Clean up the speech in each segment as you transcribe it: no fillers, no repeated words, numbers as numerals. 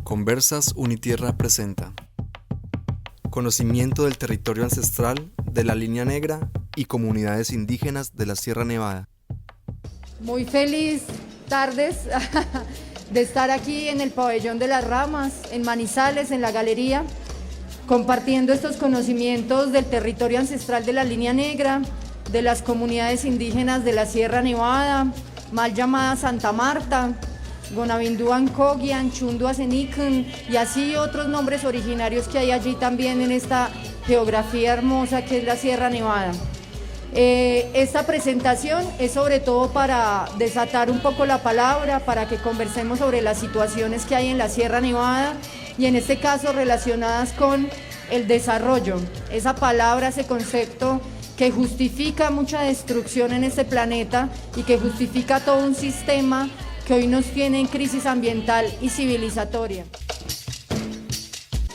Conversas Unitierra presenta conocimiento del territorio ancestral de la Línea Negra y comunidades indígenas de la Sierra Nevada. Muy feliz tardes de estar aquí en el Pabellón de las Ramas, en Manizales, en la galería, compartiendo estos conocimientos del territorio ancestral de la Línea Negra, de las comunidades indígenas de la Sierra Nevada, mal llamada Santa Marta, Gonabinduan Cogian, Chundua Cenicun y así otros nombres originarios que hay allí también en esta geografía hermosa que es la Sierra Nevada. Esta presentación es sobre todo para desatar un poco la palabra, para que conversemos sobre las situaciones que hay en la Sierra Nevada y en este caso relacionadas con el desarrollo, esa palabra, ese concepto que justifica mucha destrucción en este planeta y que justifica todo un sistema que hoy nos tiene en crisis ambiental y civilizatoria.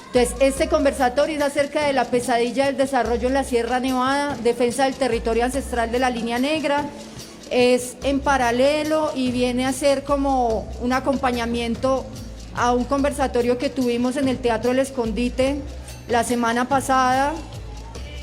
Entonces, este conversatorio es acerca de la pesadilla del desarrollo en la Sierra Nevada, defensa del territorio ancestral de la Línea Negra. Es en paralelo y viene a ser como un acompañamiento a un conversatorio que tuvimos en el Teatro El Escondite la semana pasada.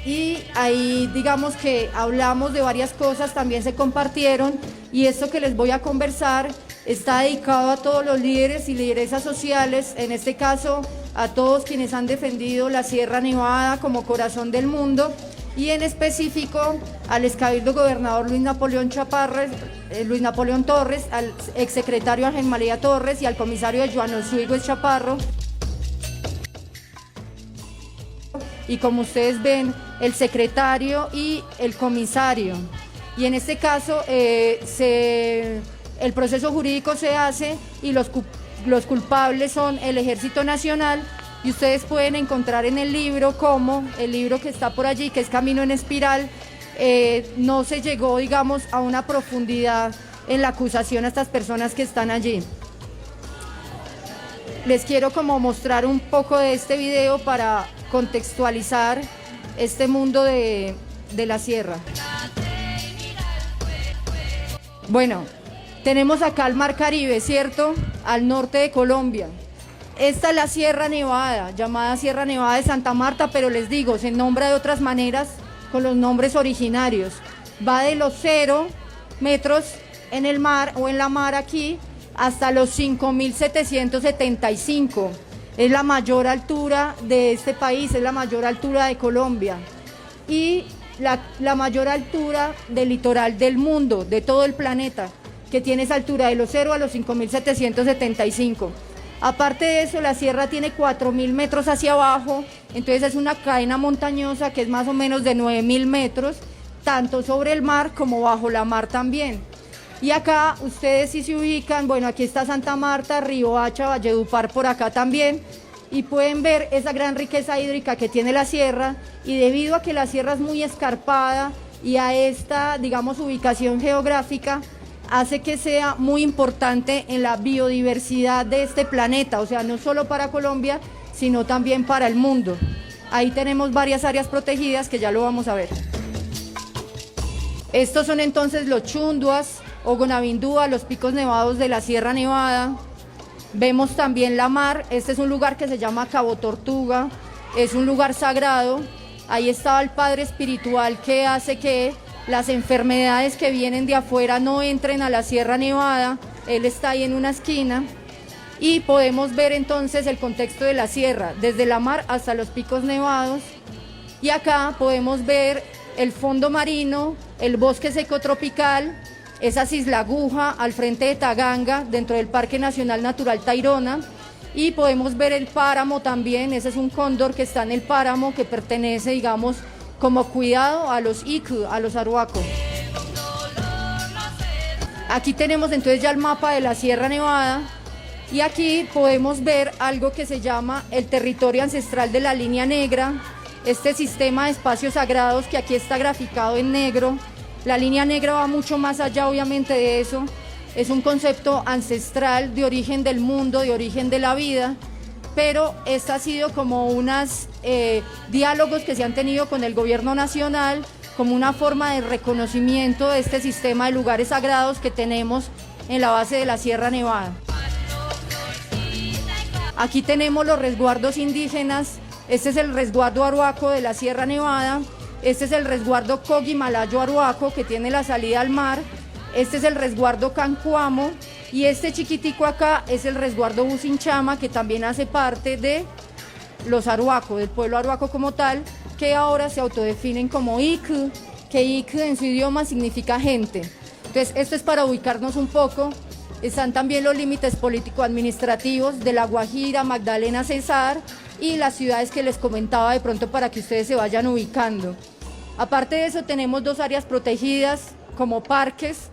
Y ahí digamos que hablamos de varias cosas, también se compartieron, y esto que les voy a conversar está dedicado a todos los líderes y lideresas sociales, en este caso a todos quienes han defendido la Sierra Nevada como corazón del mundo, y en específico al excabildo gobernador Luis Napoleón Torres, al exsecretario Ángel María Torres y al comisario de Joan Oswego Chaparro. Y como ustedes ven, el secretario y el comisario. Y en este caso el proceso jurídico se hace y los culpables son el Ejército Nacional, y ustedes pueden encontrar en el libro como el libro que está por allí, que es Camino en Espiral, no se llegó, digamos, a una profundidad en la acusación a estas personas que están allí. Les quiero como mostrar un poco de este video para contextualizar este mundo de la sierra. Bueno, tenemos acá el Mar Caribe, ¿cierto? Al norte de Colombia. Esta es la Sierra Nevada, llamada Sierra Nevada de Santa Marta, pero les digo, se nombra de otras maneras con los nombres originarios. Va de los 0 metros en el mar o en la mar aquí hasta los 5.775. Es la mayor altura de este país, es la mayor altura de Colombia y la mayor altura del litoral del mundo, de todo el planeta, que tiene esa altura de los 0 a los 5.775. Aparte de eso, la sierra tiene 4.000 metros hacia abajo, entonces es una cadena montañosa que es más o menos de 9.000 metros, tanto sobre el mar como bajo la mar también. Y acá ustedes si se ubican, bueno, aquí está Santa Marta, Riohacha, Valledupar por acá también, y pueden ver esa gran riqueza hídrica que tiene la sierra, y debido a que la sierra es muy escarpada y a esta, digamos, ubicación geográfica, hace que sea muy importante en la biodiversidad de este planeta, o sea, no solo para Colombia, sino también para el mundo. Ahí tenemos varias áreas protegidas que ya lo vamos a ver. Estos son entonces los chunduas o Gonabindúa, los picos nevados de la Sierra Nevada. Vemos también la mar, este es un lugar que se llama Cabo Tortuga, es un lugar sagrado. Ahí estaba el padre espiritual que hace que las enfermedades que vienen de afuera no entren a la Sierra Nevada, él está ahí en una esquina. Y podemos ver entonces el contexto de la sierra, desde la mar hasta los picos nevados. Y acá podemos ver el fondo marino, el bosque seco tropical, esa Isla Aguja al frente de Taganga, dentro del Parque Nacional Natural Tayrona. Y podemos ver el páramo también, ese es un cóndor que está en el páramo, que pertenece, digamos, como cuidado a los Iku, a los Arhuaco. Aquí tenemos entonces ya el mapa de la Sierra Nevada, y aquí podemos ver algo que se llama el territorio ancestral de la Línea Negra, este sistema de espacios sagrados que aquí está graficado en negro. La Línea Negra va mucho más allá, obviamente, de eso. Es un concepto ancestral de origen del mundo, de origen de la vida, pero esta ha sido como unos diálogos que se han tenido con el gobierno nacional, como una forma de reconocimiento de este sistema de lugares sagrados que tenemos en la base de la Sierra Nevada. Aquí tenemos los resguardos indígenas. Este es el resguardo Arhuaco de la Sierra Nevada. Este es el resguardo Coguimalayo Arhuaco, que tiene la salida al mar. Este es el resguardo Cancuamo. Y este chiquitico acá es el resguardo Bucinchama, que también hace parte de los Arhuaco, del pueblo Arhuaco como tal, que ahora se autodefinen como IC, que IC en su idioma significa gente. Entonces, esto es para ubicarnos un poco. Están también los límites político-administrativos de La Guajira, Magdalena, Cesar y las ciudades que les comentaba de pronto para que ustedes se vayan ubicando. Aparte de eso, tenemos 2 áreas protegidas como parques.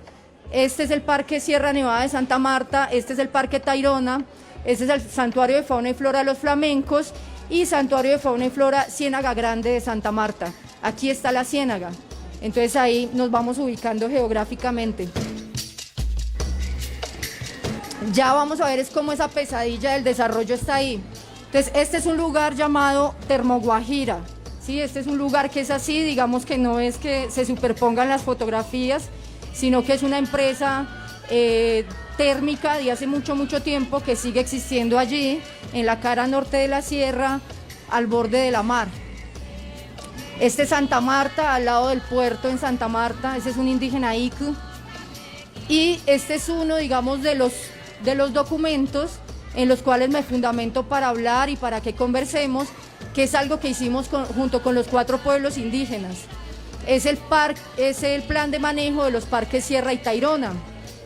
Este es el Parque Sierra Nevada de Santa Marta, este es el Parque Tayrona, este es el Santuario de Fauna y Flora Los Flamencos y Santuario de Fauna y Flora Ciénaga Grande de Santa Marta. Aquí está la ciénaga, entonces ahí nos vamos ubicando geográficamente. Ya vamos a ver es cómo esa pesadilla del desarrollo está ahí. Entonces este es un lugar llamado Termoguajira, ¿sí? Este es un lugar que es así, digamos que no es que se superpongan las fotografías, sino que es una empresa térmica de hace mucho tiempo que sigue existiendo allí, en la cara norte de la sierra, al borde de la mar. Este es Santa Marta, al lado del puerto en Santa Marta, ese es un indígena Iku. Y este es uno, digamos, de los documentos en los cuales me fundamento para hablar y para que conversemos, que es algo que hicimos junto con los 4 pueblos indígenas. Es el plan de manejo de los parques Sierra y Tayrona.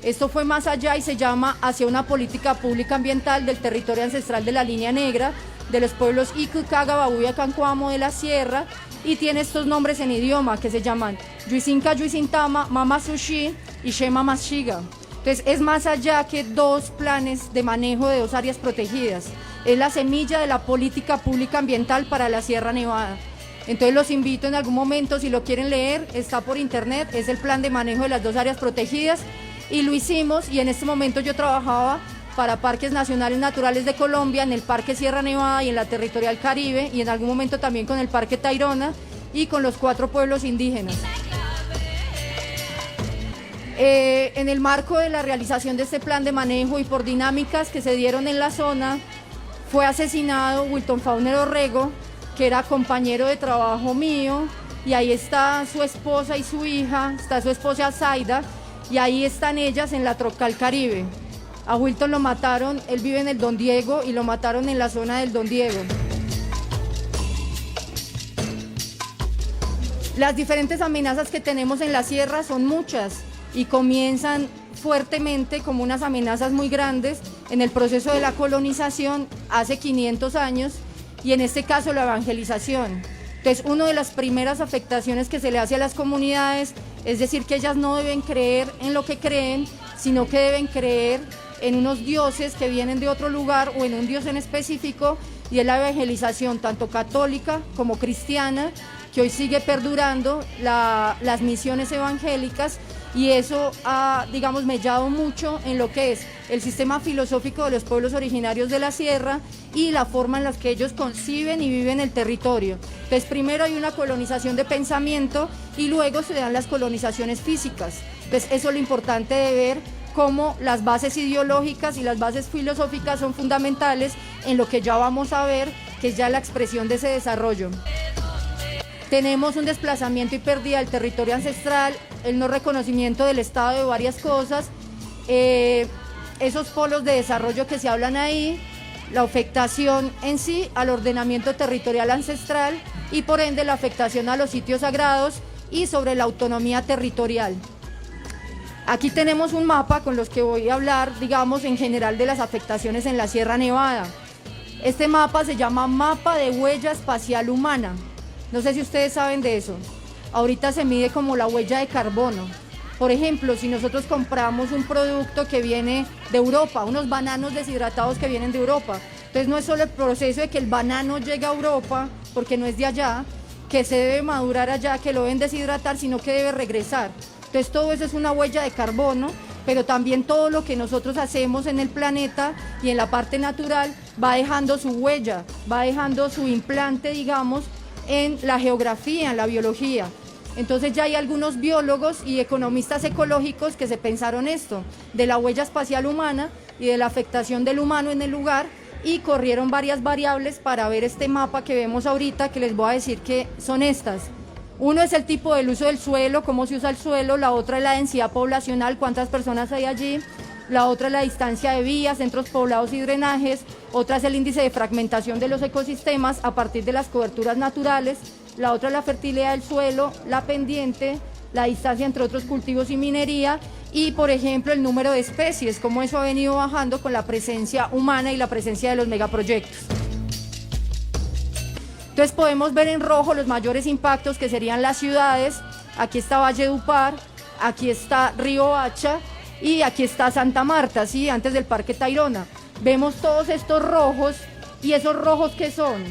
Esto fue más allá y se llama Hacia una política pública ambiental del territorio ancestral de la Línea Negra, de los pueblos Iku, Caga, Babuya, Cancuamo de la Sierra, y tiene estos nombres en idioma que se llaman Yuisinka, Yuisintama, Mama Sushi y Shema Mashiga. Entonces es más allá que 2 planes de manejo de 2 áreas protegidas. Es la semilla de la política pública ambiental para la Sierra Nevada. Entonces los invito en algún momento, si lo quieren leer, está por internet, es el plan de manejo de las 2 áreas protegidas y lo hicimos, y en este momento yo trabajaba para Parques Nacionales Naturales de Colombia, en el Parque Sierra Nevada y en la Territorial Caribe, y en algún momento también con el Parque Tayrona y con los 4 pueblos indígenas. En el marco de la realización de este plan de manejo y por dinámicas que se dieron en la zona, fue asesinado Wilton Fauner Orrego, que era compañero de trabajo mío, y ahí está su esposa y su hija, está su esposa Zaida, y ahí están ellas en la Trocal Caribe. A Wilton lo mataron, él vive en el Don Diego, y lo mataron en la zona del Don Diego. Las diferentes amenazas que tenemos en la sierra son muchas, y comienzan fuertemente como unas amenazas muy grandes en el proceso de la colonización hace 500 años, y en este caso la evangelización. Entonces, una de las primeras afectaciones que se le hace a las comunidades es decir que ellas no deben creer en lo que creen, sino que deben creer en unos dioses que vienen de otro lugar o en un dios en específico, y es la evangelización tanto católica como cristiana, que hoy sigue perdurando las misiones evangélicas, y eso ha, digamos, mellado mucho en lo que es el sistema filosófico de los pueblos originarios de la sierra y la forma en la que ellos conciben y viven el territorio. Entonces, primero hay una colonización de pensamiento y luego se dan las colonizaciones físicas. Entonces, eso es lo importante de ver cómo las bases ideológicas y las bases filosóficas son fundamentales en lo que ya vamos a ver, que es ya la expresión de ese desarrollo. Tenemos un desplazamiento y pérdida del territorio ancestral, el no reconocimiento del estado de varias cosas, esos polos de desarrollo que se hablan ahí, la afectación en sí al ordenamiento territorial ancestral y por ende la afectación a los sitios sagrados y sobre la autonomía territorial. Aquí tenemos un mapa con los que voy a hablar, digamos, en general de las afectaciones en la Sierra Nevada. Este mapa se llama Mapa de Huella Espacial Humana. No sé si ustedes saben de eso. Ahorita se mide como la huella de carbono. Por ejemplo, si nosotros compramos un producto que viene de Europa, unos bananos deshidratados que vienen de Europa, entonces no es solo el proceso de que el banano llegue a Europa, porque no es de allá, que se debe madurar allá, que lo deben deshidratar, sino que debe regresar. Entonces todo eso es una huella de carbono, pero también todo lo que nosotros hacemos en el planeta y en la parte natural va dejando su huella, va dejando su implante, digamos, en la geografía, en la biología. Entonces ya hay algunos biólogos y economistas ecológicos que se pensaron esto, de la huella espacial humana y de la afectación del humano en el lugar, y corrieron varias variables para ver este mapa que vemos ahorita, que les voy a decir que son estas. Uno es el tipo del uso del suelo, cómo se usa el suelo, la otra es la densidad poblacional, cuántas personas hay allí, la otra es la distancia de vías, centros poblados y drenajes, otra es el índice de fragmentación de los ecosistemas a partir de las coberturas naturales, la otra es la fertilidad del suelo, la pendiente, la distancia entre otros cultivos y minería, y por ejemplo el número de especies, cómo eso ha venido bajando con la presencia humana y la presencia de los megaproyectos. Entonces podemos ver en rojo los mayores impactos que serían las ciudades. Aquí está Valledupar, aquí está Riohacha y aquí está Santa Marta, ¿sí? Antes del Parque Tayrona. Vemos todos estos rojos, y esos rojos ¿qué son?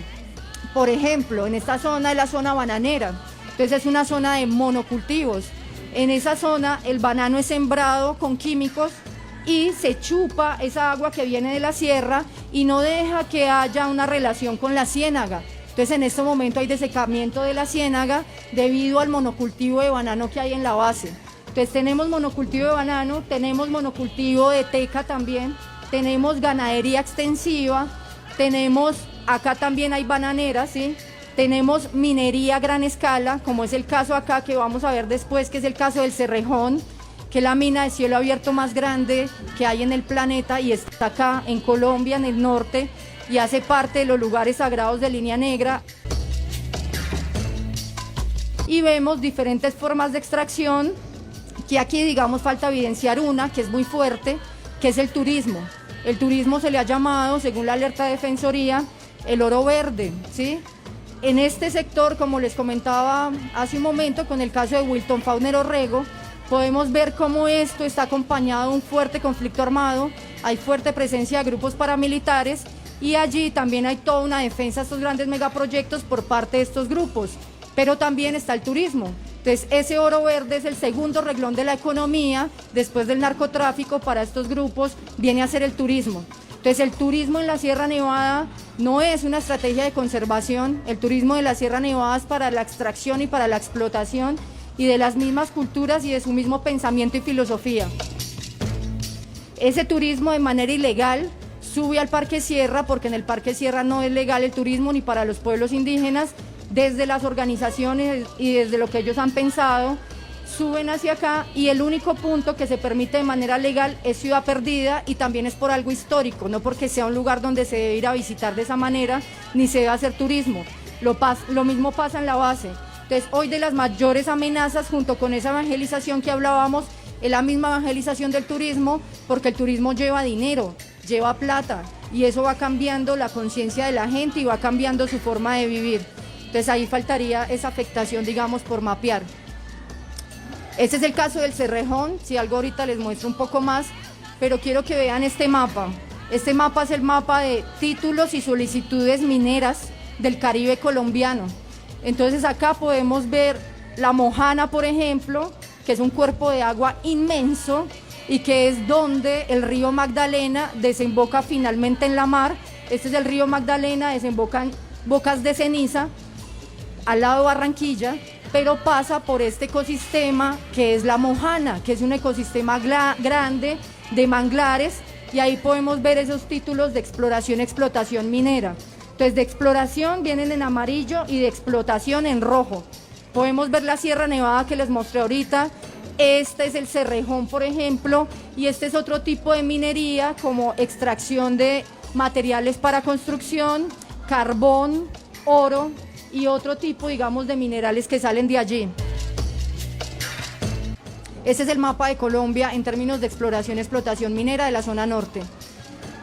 Por ejemplo, en esta zona es la zona bananera, entonces es una zona de monocultivos. En esa zona el banano es sembrado con químicos y se chupa esa agua que viene de la sierra y no deja que haya una relación con la ciénaga. Entonces en este momento hay desecamiento de la ciénaga debido al monocultivo de banano que hay en la base. Entonces tenemos monocultivo de banano, tenemos monocultivo de teca también, tenemos ganadería extensiva, tenemos, acá también hay bananeras, ¿sí? Tenemos minería a gran escala, como es el caso acá que vamos a ver después, que es el caso del Cerrejón, que es la mina de cielo abierto más grande que hay en el planeta y está acá en Colombia, en el norte, y hace parte de los lugares sagrados de Línea Negra. Y vemos diferentes formas de extracción, que aquí digamos falta evidenciar una que es muy fuerte, que es el turismo. El turismo se le ha llamado, según la alerta de Defensoría, el oro verde, ¿sí? En este sector, como les comentaba hace un momento, con el caso de Wilton Fauner Orrego, podemos ver cómo esto está acompañado de un fuerte conflicto armado, hay fuerte presencia de grupos paramilitares y allí también hay toda una defensa a estos grandes megaproyectos por parte de estos grupos, pero también está el turismo. Entonces ese oro verde es el segundo renglón de la economía, después del narcotráfico para estos grupos viene a ser el turismo. Entonces el turismo en la Sierra Nevada no es una estrategia de conservación, el turismo de la Sierra Nevada es para la extracción y para la explotación y de las mismas culturas y de su mismo pensamiento y filosofía. Ese turismo de manera ilegal sube al Parque Sierra, porque en el Parque Sierra no es legal el turismo ni para los pueblos indígenas, desde las organizaciones y desde lo que ellos han pensado, suben hacia acá y el único punto que se permite de manera legal es Ciudad Perdida y también es por algo histórico, no porque sea un lugar donde se debe ir a visitar de esa manera ni se debe hacer turismo. Lo mismo pasa en la base. Entonces hoy de las mayores amenazas junto con esa evangelización que hablábamos es la misma evangelización del turismo, porque el turismo lleva dinero, lleva plata y eso va cambiando la conciencia de la gente y va cambiando su forma de vivir. Entonces ahí faltaría esa afectación, digamos, por mapear. Este es el caso del Cerrejón, si algo ahorita les muestro un poco más, pero quiero que vean este mapa. Este mapa es el mapa de títulos y solicitudes mineras del Caribe colombiano. Entonces acá podemos ver la Mojana, por ejemplo, que es un cuerpo de agua inmenso y que es donde el río Magdalena desemboca finalmente en la mar. Este es el río Magdalena, desemboca en Bocas de Ceniza, al lado de Barranquilla, pero pasa por este ecosistema que es la Mojana, que es un ecosistema grande de manglares, y ahí podemos ver esos títulos de exploración y explotación minera. Entonces de exploración vienen en amarillo y de explotación en rojo. Podemos ver la Sierra Nevada que les mostré ahorita, este es el Cerrejón, por ejemplo, y este es otro tipo de minería como extracción de materiales para construcción, carbón, oro y otro tipo, digamos, de minerales que salen de allí. Este es el mapa de Colombia en términos de exploración y explotación minera de la zona norte.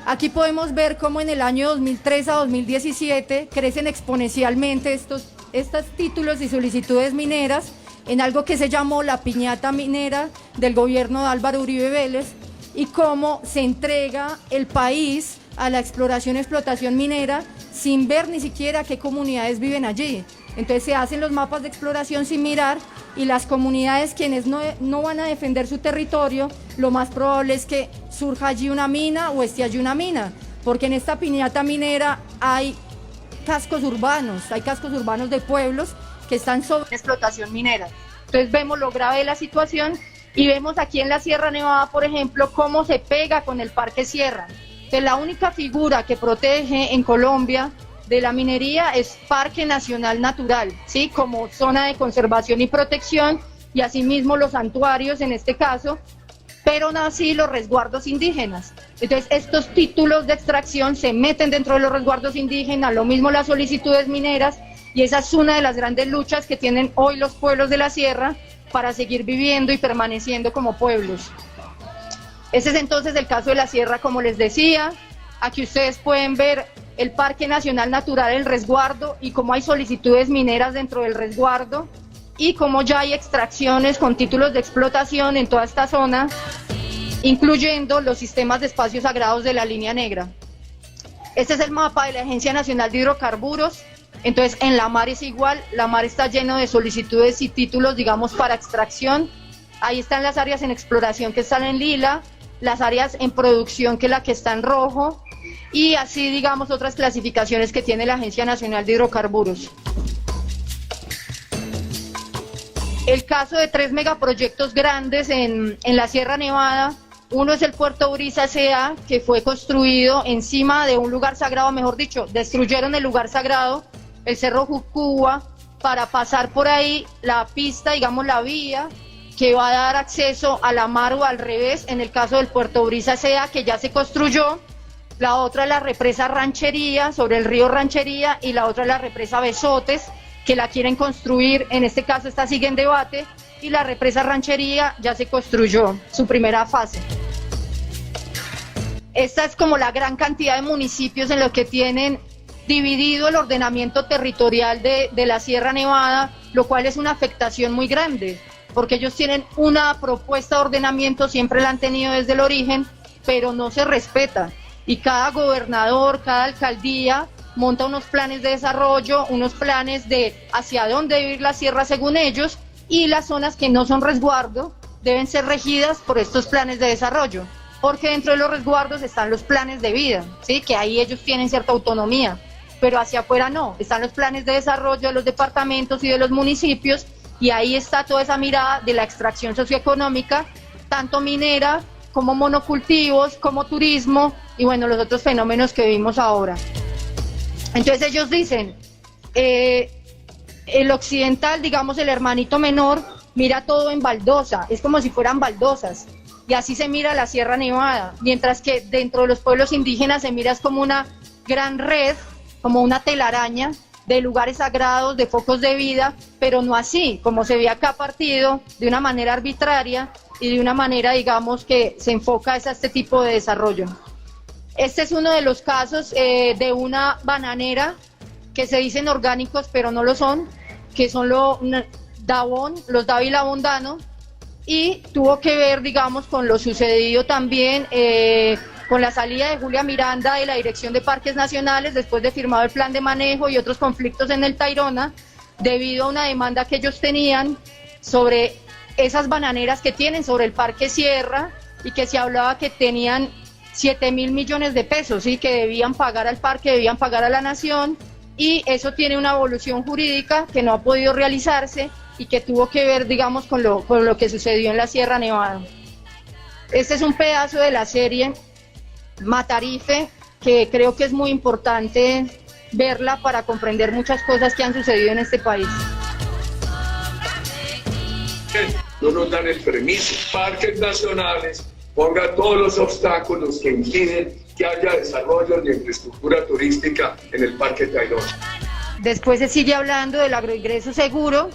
Aquí podemos ver cómo en el año 2003 a 2017 crecen exponencialmente estos títulos y solicitudes mineras en algo que se llamó la piñata minera del gobierno de Álvaro Uribe Vélez, y cómo se entrega el país a la exploración y explotación minera sin ver ni siquiera qué comunidades viven allí. Entonces se hacen los mapas de exploración sin mirar, y las comunidades quienes no van a defender su territorio, lo más probable es que surja allí una mina o esté allí una mina, porque en esta piñata minera hay cascos urbanos de pueblos que están sobre explotación minera. Entonces vemos lo grave de la situación y vemos aquí en la Sierra Nevada, por ejemplo, cómo se pega con el Parque Sierra. Entonces, la única figura que protege en Colombia de la minería es Parque Nacional Natural, ¿sí? Como zona de conservación y protección, y asimismo los santuarios en este caso, pero no así los resguardos indígenas. Entonces, estos títulos de extracción se meten dentro de los resguardos indígenas, lo mismo las solicitudes mineras, y esa es una de las grandes luchas que tienen hoy los pueblos de la sierra para seguir viviendo y permaneciendo como pueblos. Ese es entonces el caso de la sierra, como les decía. Aquí ustedes pueden ver el Parque Nacional Natural, el resguardo, y cómo hay solicitudes mineras dentro del resguardo, y cómo ya hay extracciones con títulos de explotación en toda esta zona, incluyendo los sistemas de espacios sagrados de la Línea Negra. Este es el mapa de la Agencia Nacional de Hidrocarburos. Entonces, en la mar es igual, la mar está lleno de solicitudes y títulos, digamos, para extracción. Ahí están las áreas en exploración que están en lila, las áreas en producción, que es la que está en rojo, y así, digamos, otras clasificaciones que tiene la Agencia Nacional de Hidrocarburos. El caso de 3 megaproyectos grandes en la Sierra Nevada. Uno es el Puerto Brisa S.A., que fue construido encima de un lugar sagrado, mejor dicho, destruyeron el lugar sagrado, el Cerro Jucuba, para pasar por ahí la pista, digamos la vía, que va a dar acceso a la mar o al revés, en el caso del Puerto Brisa S.A., que ya se construyó. La otra es la represa Ranchería, sobre el río Ranchería, y la otra es la represa Besotes, que la quieren construir, en este caso esta sigue en debate, y la represa Ranchería ya se construyó, su primera fase. Esta es como la gran cantidad de municipios en los que tienen dividido el ordenamiento territorial de la Sierra Nevada, lo cual es una afectación muy grande, porque ellos tienen una propuesta de ordenamiento, siempre la han tenido desde el origen, pero no se respeta, y cada gobernador, cada alcaldía monta unos planes de desarrollo, unos planes de hacia dónde debe ir la sierra según ellos, y las zonas que no son resguardo deben ser regidas por estos planes de desarrollo, porque dentro de los resguardos están los planes de vida, ¿sí? Que ahí ellos tienen cierta autonomía, pero hacia afuera no, están los planes de desarrollo de los departamentos y de los municipios, y ahí está toda esa mirada de la extracción socioeconómica, tanto minera como monocultivos, como turismo, y bueno, los otros fenómenos que vimos ahora. Entonces ellos dicen, el occidental, digamos el hermanito menor, mira todo en baldosa, es como si fueran baldosas, y así se mira la Sierra Nevada, mientras que dentro de los pueblos indígenas se mira como una gran red, como una telaraña de lugares sagrados, de focos de vida, pero no así, como se ve acá partido, de una manera arbitraria y de una manera, digamos, que se enfoca a este tipo de desarrollo. Este es uno de los casos de una bananera que se dicen orgánicos, pero no lo son, que son los Dávila Bondano, y tuvo que ver, digamos, con lo sucedido también con la salida de Julia Miranda de la Dirección de Parques Nacionales después de firmado el plan de manejo y otros conflictos en el Tayrona, debido a una demanda que ellos tenían sobre esas bananeras que tienen sobre el Parque Sierra, y que se hablaba que tenían 7.000 millones de pesos, ¿sí? Que debían pagar al parque, debían pagar a la nación, y eso tiene una evolución jurídica que no ha podido realizarse y que tuvo que ver, digamos, con lo que sucedió en la Sierra Nevada. Este es un pedazo de la serie Matarife, que creo que es muy importante verla para comprender muchas cosas que han sucedido en este país. No nos dan el permiso. Parques nacionales pongan todos los obstáculos que impiden que haya desarrollo de infraestructura turística en el Parque Tayrona. Después se sigue hablando del agroingreso seguro,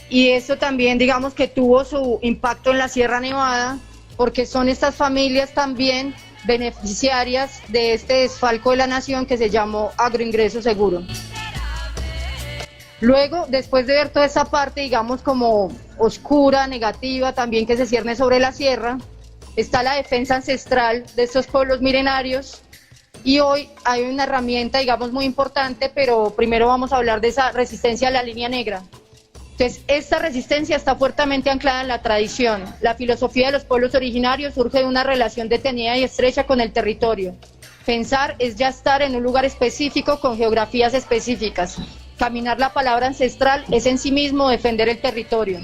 y esto también, digamos, que tuvo su impacto en la Sierra Nevada, porque son estas familias también beneficiarias de este desfalco de la nación que se llamó agroingreso seguro. Luego, después de ver toda esa parte, digamos, como oscura, negativa, también que se cierne sobre la sierra, está la defensa ancestral de estos pueblos milenarios, y hoy hay una herramienta, digamos, muy importante, pero primero vamos a hablar de esa resistencia a la Línea Negra. Entonces, esta resistencia está fuertemente anclada en la tradición. La filosofía de los pueblos originarios surge de una relación detenida y estrecha con el territorio. Pensar es ya estar en un lugar específico con geografías específicas. Caminar la palabra ancestral es en sí mismo defender el territorio.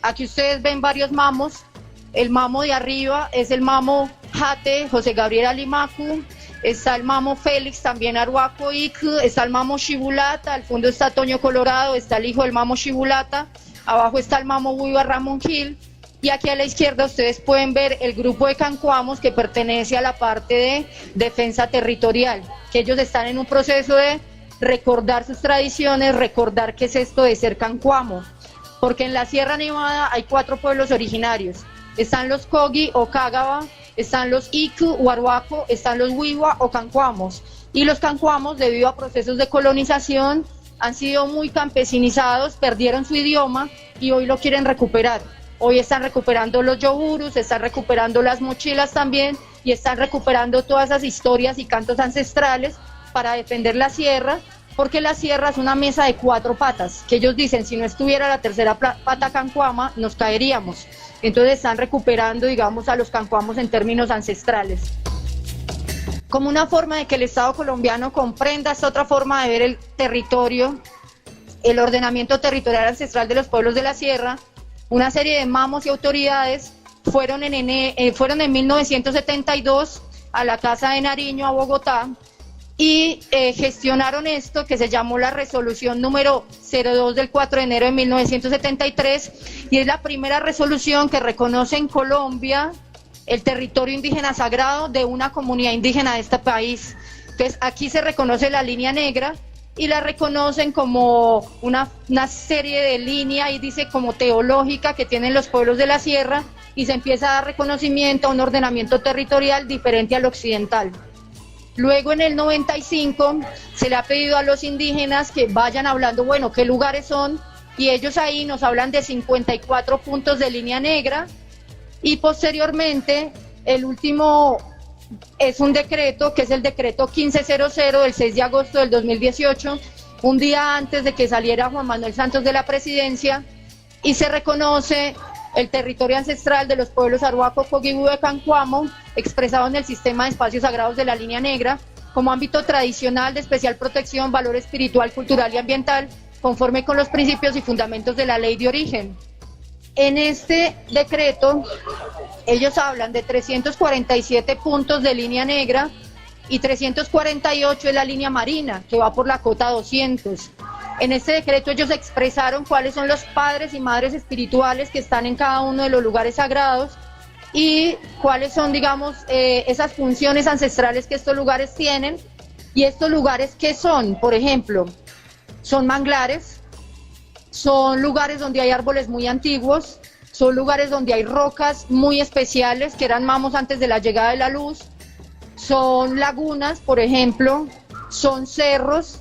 Aquí ustedes ven varios mamos. El mamo de arriba es el mamo Jate José Gabriel Alimacu, está el Mamo Félix, también Arhuaco Ic, está el Mamo Shibulata, al fondo está Toño Colorado, está el hijo del Mamo Shibulata, abajo está el Mamo Huiva Ramón Gil, y aquí a la izquierda ustedes pueden ver el grupo de cancuamos que pertenece a la parte de defensa territorial, que ellos están en un proceso de recordar sus tradiciones, recordar qué es esto de ser cancuamo, porque en la Sierra Nevada hay 4 pueblos originarios, están los Cogi o Cágaba, están los Icu o Arhuaco, están los Huiwa o cancuamos, y los cancuamos debido a procesos de colonización han sido muy campesinizados, perdieron su idioma y hoy lo quieren recuperar. Hoy están recuperando los yoburus, están recuperando las mochilas también y están recuperando todas esas historias y cantos ancestrales para defender la sierra, porque la sierra es una mesa de 4 patas, que ellos dicen, si no estuviera la tercera pata cancuama, nos caeríamos. Entonces están recuperando, digamos, a los cancuamos en términos ancestrales. Como una forma de que el Estado colombiano comprenda esta otra forma de ver el territorio, el ordenamiento territorial ancestral de los pueblos de la sierra, una serie de mamos y autoridades fueron en 1972 a la Casa de Nariño, a Bogotá, y gestionaron esto que se llamó la resolución número 02 del 4 de enero de 1973, y es la primera resolución que reconoce en Colombia el territorio indígena sagrado de una comunidad indígena de este país. Entonces aquí se reconoce la línea negra y la reconocen como una serie de línea, y dice como teológica, que tienen los pueblos de la sierra, y se empieza a dar reconocimiento a un ordenamiento territorial diferente al occidental. Luego en el 95 se le ha pedido a los indígenas que vayan hablando, bueno, qué lugares son, y ellos ahí nos hablan de 54 puntos de línea negra, y posteriormente el último es un decreto, que es el decreto 1500 del 6 de agosto del 2018, un día antes de que saliera Juan Manuel Santos de la presidencia, y se reconoce el territorio ancestral de los pueblos Arhuaco, Cogibu y Cancuamo, expresado en el sistema de espacios sagrados de la línea negra, como ámbito tradicional de especial protección, valor espiritual, cultural y ambiental, conforme con los principios y fundamentos de la ley de origen. En este decreto, ellos hablan de 347 puntos de línea negra y 348 es la línea marina, que va por la cota 200. En este decreto ellos expresaron cuáles son los padres y madres espirituales que están en cada uno de los lugares sagrados y cuáles son, digamos, esas funciones ancestrales que estos lugares tienen. Y estos lugares, ¿qué son? Por ejemplo, son manglares, son lugares donde hay árboles muy antiguos, son lugares donde hay rocas muy especiales que eran mamos antes de la llegada de la luz, son lagunas, por ejemplo, son cerros,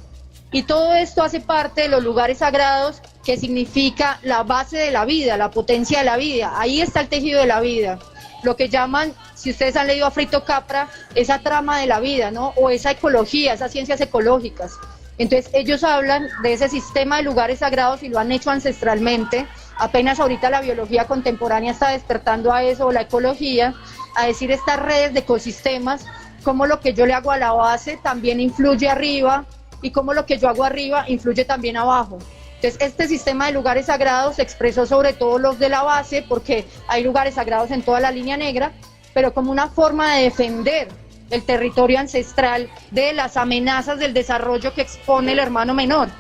y todo esto hace parte de los lugares sagrados, que significa la base de la vida, la potencia de la vida. Ahí está el tejido de la vida, lo que llaman, si ustedes han leído a Frito Capra, esa trama de la vida, ¿no? O esa ecología, esas ciencias ecológicas. Entonces ellos hablan de ese sistema de lugares sagrados y lo han hecho ancestralmente. Apenas ahorita la biología contemporánea está despertando a eso, o la ecología, a decir estas redes de ecosistemas, cómo lo que yo le hago a la base también influye arriba, y cómo lo que yo hago arriba influye también abajo. Entonces este sistema de lugares sagrados se expresó sobre todo los de la base, porque hay lugares sagrados en toda la línea negra, pero como una forma de defender el territorio ancestral de las amenazas del desarrollo que expone el hermano menor.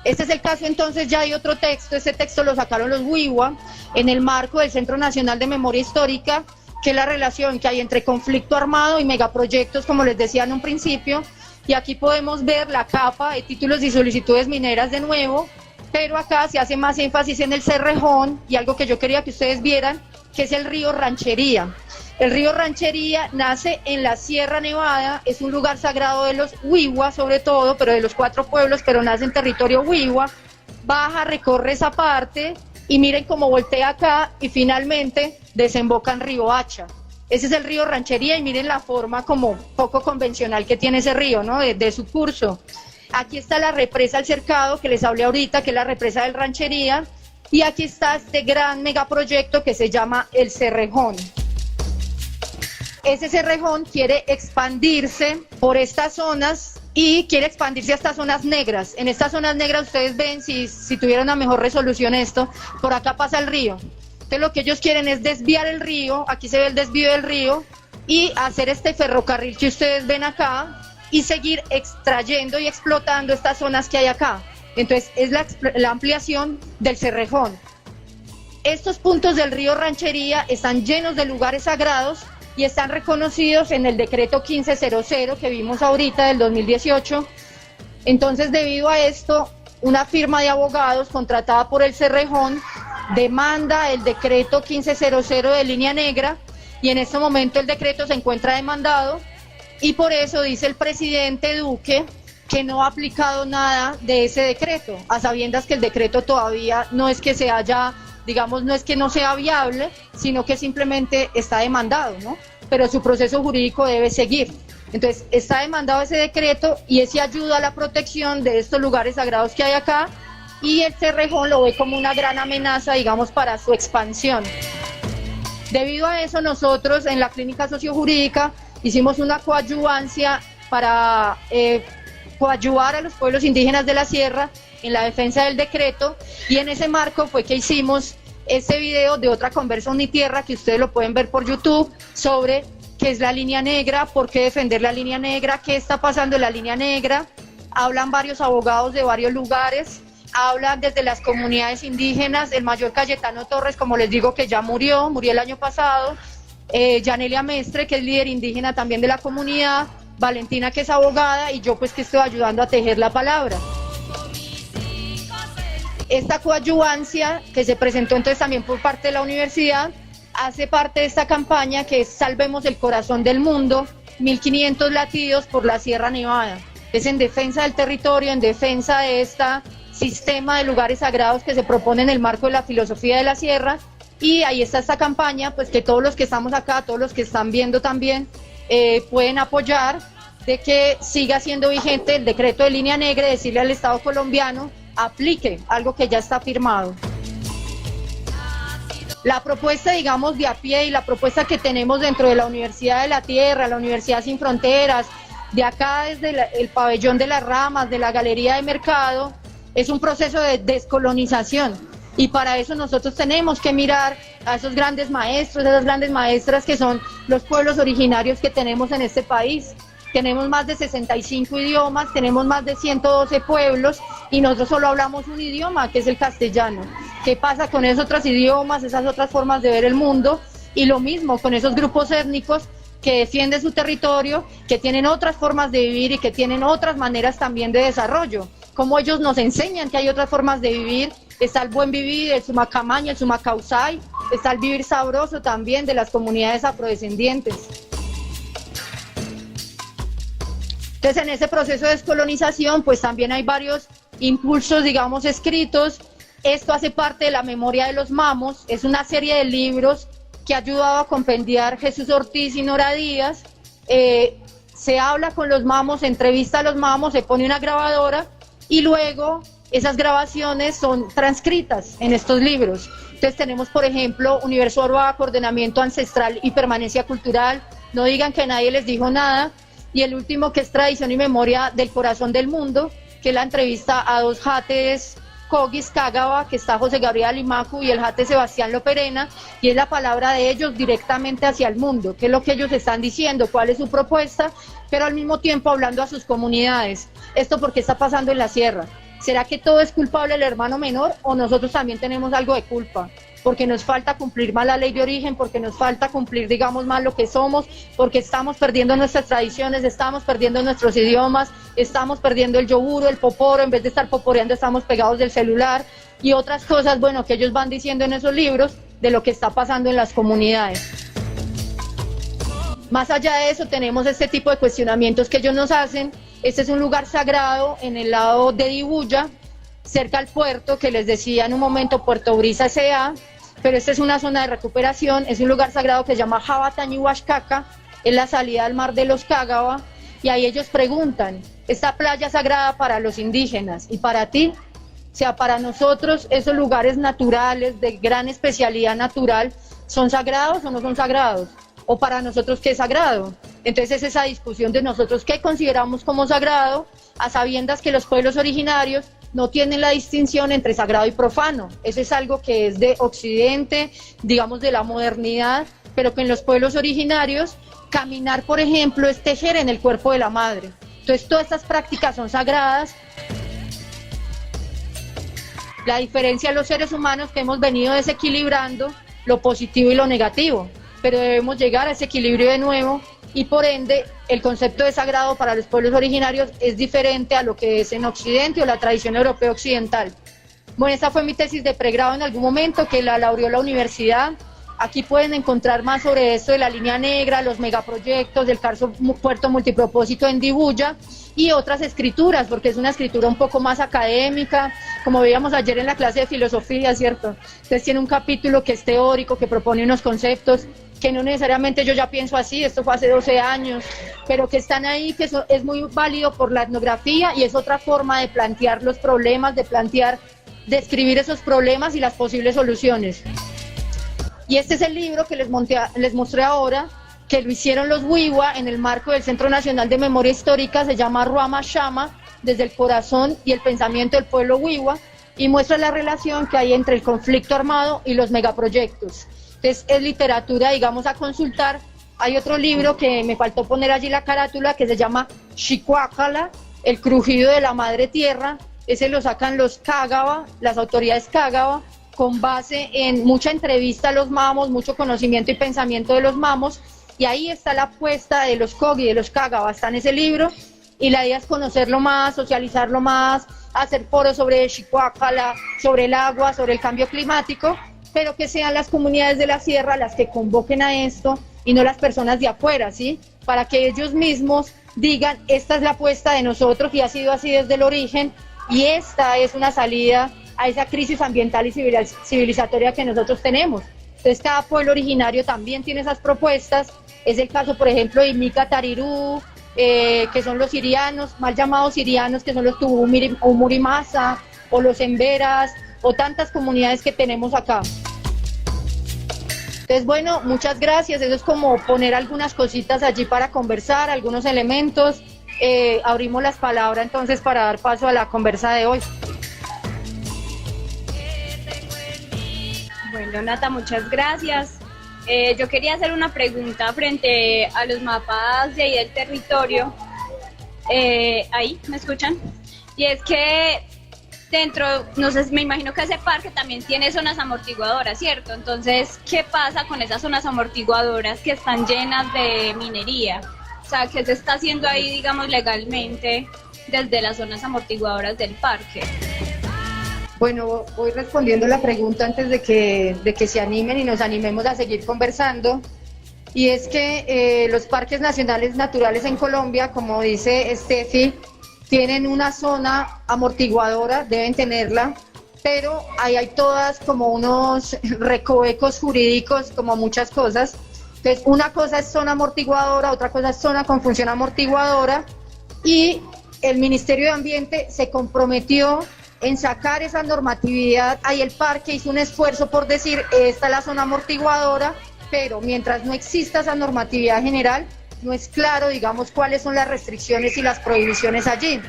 Este es el caso. Entonces ya hay otro texto, este texto lo sacaron los Huiwa en el marco del Centro Nacional de Memoria Histórica, que es la relación que hay entre conflicto armado y megaproyectos, como les decía en un principio, y aquí podemos ver la capa de títulos y solicitudes mineras de nuevo, pero acá se hace más énfasis en el Cerrejón, y algo que yo quería que ustedes vieran, que es el río Ranchería. El río Ranchería nace en la Sierra Nevada, es un lugar sagrado de los Huiwa sobre todo, pero de los 4 pueblos, pero nace en territorio Huiwa, baja, recorre esa parte, y miren cómo voltea acá, y finalmente desemboca en Río Hacha. Ese es el río Ranchería, y miren la forma como poco convencional que tiene ese río, ¿no? De su curso. Aquí está la represa El Cercado, que les hablé ahorita, que es la represa del Ranchería, y aquí está este gran megaproyecto que se llama el Cerrejón. Ese Cerrejón quiere expandirse por estas zonas y quiere expandirse a estas zonas negras. En estas zonas negras ustedes ven, si tuviera una mejor resolución esto, por acá pasa el río. Entonces lo que ellos quieren es desviar el río, aquí se ve el desvío del río, y hacer este ferrocarril que ustedes ven acá y seguir extrayendo y explotando estas zonas que hay acá. Entonces es la ampliación del Cerrejón. Estos puntos del río Ranchería están llenos de lugares sagrados y están reconocidos en el decreto 1500 que vimos ahorita del 2018. Entonces, debido a esto, una firma de abogados contratada por el Cerrejón demanda el decreto 1500 de Línea Negra, y en este momento el decreto se encuentra demandado, y por eso dice el presidente Duque que no ha aplicado nada de ese decreto, a sabiendas que el decreto todavía no es que se haya, digamos, no es que no sea viable, sino que simplemente está demandado, ¿no? Pero su proceso jurídico debe seguir. Entonces, está demandado ese decreto y ese ayuda a la protección de estos lugares sagrados que hay acá, y el Cerrejón lo ve como una gran amenaza, digamos, para su expansión. Debido a eso, nosotros en la clínica sociojurídica hicimos una coadyuvancia para coadyuvar a los pueblos indígenas de la sierra en la defensa del decreto, y en ese marco fue que hicimos este video de Otra Conversa Unitierra, que ustedes lo pueden ver por YouTube, sobre qué es la línea negra, por qué defender la línea negra, qué está pasando en la línea negra. Hablan varios abogados de varios lugares, hablan desde las comunidades indígenas, el mayor Cayetano Torres, como les digo, que ya murió el año pasado, Yanelia Mestre, que es líder indígena también de la comunidad, Valentina, que es abogada, y yo pues que estoy ayudando a tejer la palabra. Esta coadyuvancia que se presentó entonces también por parte de la universidad hace parte de esta campaña que es Salvemos el Corazón del Mundo, 1500 latidos por la Sierra Nevada. Es en defensa del territorio, en defensa de este sistema de lugares sagrados que se propone en el marco de la filosofía de la sierra, y ahí está esta campaña, pues que todos los que estamos acá, todos los que están viendo también, pueden apoyar de que siga siendo vigente el decreto de Línea Negra, y decirle al Estado colombiano aplique algo que ya está firmado. La propuesta, digamos, de a pie, y la propuesta que tenemos dentro de la Universidad de la Tierra, la Universidad Sin Fronteras, de acá desde el pabellón de las ramas, de la Galería de Mercado, es un proceso de descolonización, y para eso nosotros tenemos que mirar a esos grandes maestros, esas grandes maestras que son los pueblos originarios que tenemos en este país. Tenemos más de 65 idiomas, tenemos más de 112 pueblos, y nosotros solo hablamos un idioma, que es el castellano. ¿Qué pasa con esos otros idiomas, esas otras formas de ver el mundo? Y lo mismo con esos grupos étnicos que defienden su territorio, que tienen otras formas de vivir y que tienen otras maneras también de desarrollo. Como ellos nos enseñan que hay otras formas de vivir, está el buen vivir, el sumacamaña, el sumacausay, está el vivir sabroso también de las comunidades afrodescendientes. Entonces, en ese proceso de descolonización, pues también hay varios impulsos, digamos, escritos. Esto hace parte de la memoria de los mamos, es una serie de libros que ha ayudado a compendiar Jesús Ortiz y Nora Díaz. Se habla con los mamos, se entrevista a los mamos, se pone una grabadora, y luego esas grabaciones son transcritas en estos libros. Entonces tenemos, por ejemplo, Universo Orba, Ordenamiento Ancestral y Permanencia Cultural, No digan que nadie les dijo nada, y el último, que es Tradición y Memoria del Corazón del Mundo, que es la entrevista a dos jates Cogis Cágaba, que está José Gabriel Alimacu, y el jate Sebastián Loperena, y es la palabra de ellos directamente hacia el mundo, qué es lo que ellos están diciendo, cuál es su propuesta, pero al mismo tiempo hablando a sus comunidades. ¿Esto por qué está pasando en la sierra? ¿Será que todo es culpable el hermano menor, o nosotros también tenemos algo de culpa? Porque nos falta cumplir más la ley de origen, porque nos falta cumplir, digamos, más lo que somos, porque estamos perdiendo nuestras tradiciones, estamos perdiendo nuestros idiomas, estamos perdiendo el yoguro, el poporo, en vez de estar poporeando estamos pegados del celular, y otras cosas, bueno, que ellos van diciendo en esos libros de lo que está pasando en las comunidades. Más allá de eso, tenemos este tipo de cuestionamientos que ellos nos hacen. Este es un lugar sagrado en el lado de Dibuya, cerca al puerto, que les decía en un momento Puerto Brisa S.A., pero esta es una zona de recuperación, es un lugar sagrado que se llama Jabatañi Huascaca, es la salida al mar de los Cágaba, y ahí ellos preguntan, esta playa sagrada para los indígenas, ¿y para ti? O sea, para nosotros esos lugares naturales, de gran especialidad natural, ¿son sagrados o no son sagrados? ¿O para nosotros qué es sagrado? Entonces es esa discusión de nosotros qué consideramos como sagrado, a sabiendas que los pueblos originarios no tienen la distinción entre sagrado y profano. Eso es algo que es de Occidente, digamos de la modernidad, pero que en los pueblos originarios caminar, por ejemplo, es tejer en el cuerpo de la madre. Entonces todas estas prácticas son sagradas. La diferencia de los seres humanos que hemos venido desequilibrando lo positivo y lo negativo, pero debemos llegar a ese equilibrio de nuevo y por ende el concepto de sagrado para los pueblos originarios es diferente a lo que es en Occidente o la tradición europea occidental. Bueno, esa fue mi tesis de pregrado en algún momento que la laureó la universidad. Aquí pueden encontrar más sobre esto de la línea negra, los megaproyectos, del puerto multipropósito en Dibuya y otras escrituras, porque es una escritura un poco más académica, como veíamos ayer en la clase de filosofía, ¿cierto? Entonces tiene un capítulo que es teórico, que propone unos conceptos que no necesariamente yo ya pienso así, esto fue hace 12 años, pero que están ahí, que eso es muy válido por la etnografía y es otra forma de plantear los problemas, de escribir esos problemas y las posibles soluciones. Y este es el libro que les mostré ahora, que lo hicieron los Wiwa en el marco del Centro Nacional de Memoria Histórica, se llama Ruama Shama, desde el corazón y el pensamiento del pueblo Wiwa, y muestra la relación que hay entre el conflicto armado y los megaproyectos. Entonces es literatura, digamos, a consultar. Hay otro libro que me faltó poner allí la carátula, que se llama Xicuácala, el crujido de la madre tierra. Ese lo sacan los Cágaba, las autoridades Cágaba, con base en mucha entrevista a los mamos, mucho conocimiento y pensamiento de los mamos, y ahí está la apuesta de los Kogi, de los Cágaba, está en ese libro, y la idea es conocerlo más, socializarlo más, hacer foros sobre Xicuácala, sobre el agua, sobre el cambio climático, pero que sean las comunidades de la sierra las que convoquen a esto, y no las personas de afuera, ¿sí? Para que ellos mismos digan, esta es la apuesta de nosotros, y ha sido así desde el origen, y esta es una salida a esa crisis ambiental y civilizatoria que nosotros tenemos. Entonces cada pueblo originario también tiene esas propuestas. Es el caso, por ejemplo, de Imika Tarirú, que son los sirianos, mal llamados sirianos, que son los Tubumurimasa, o los Emberas, o tantas comunidades que tenemos acá. Entonces, bueno, muchas gracias. Eso es como poner algunas cositas allí para conversar, algunos elementos. Abrimos las palabras entonces para dar paso a la conversa de hoy. Bueno, Nata, muchas gracias. Yo quería hacer una pregunta frente a los mapas de ahí del territorio. Ahí, ¿me escuchan? Y es que dentro, no sé, me imagino que ese parque también tiene zonas amortiguadoras, ¿cierto? Entonces, ¿qué pasa con esas zonas amortiguadoras que están llenas de minería? O sea, ¿qué se está haciendo ahí, digamos, legalmente desde las zonas amortiguadoras del parque? Bueno, voy respondiendo la pregunta antes de que se animen y nos animemos a seguir conversando. Y es que los parques nacionales naturales en Colombia, como dice Steffi, tienen una zona amortiguadora, deben tenerla, pero ahí hay todas como unos recovecos jurídicos, como muchas cosas. Entonces, una cosa es zona amortiguadora, otra cosa es zona con función amortiguadora, y el Ministerio de Ambiente se comprometió en sacar esa normatividad. Ahí el parque hizo un esfuerzo por decir, esta es la zona amortiguadora, pero mientras no exista esa normatividad general, no es claro, digamos, cuáles son las restricciones y las prohibiciones allí.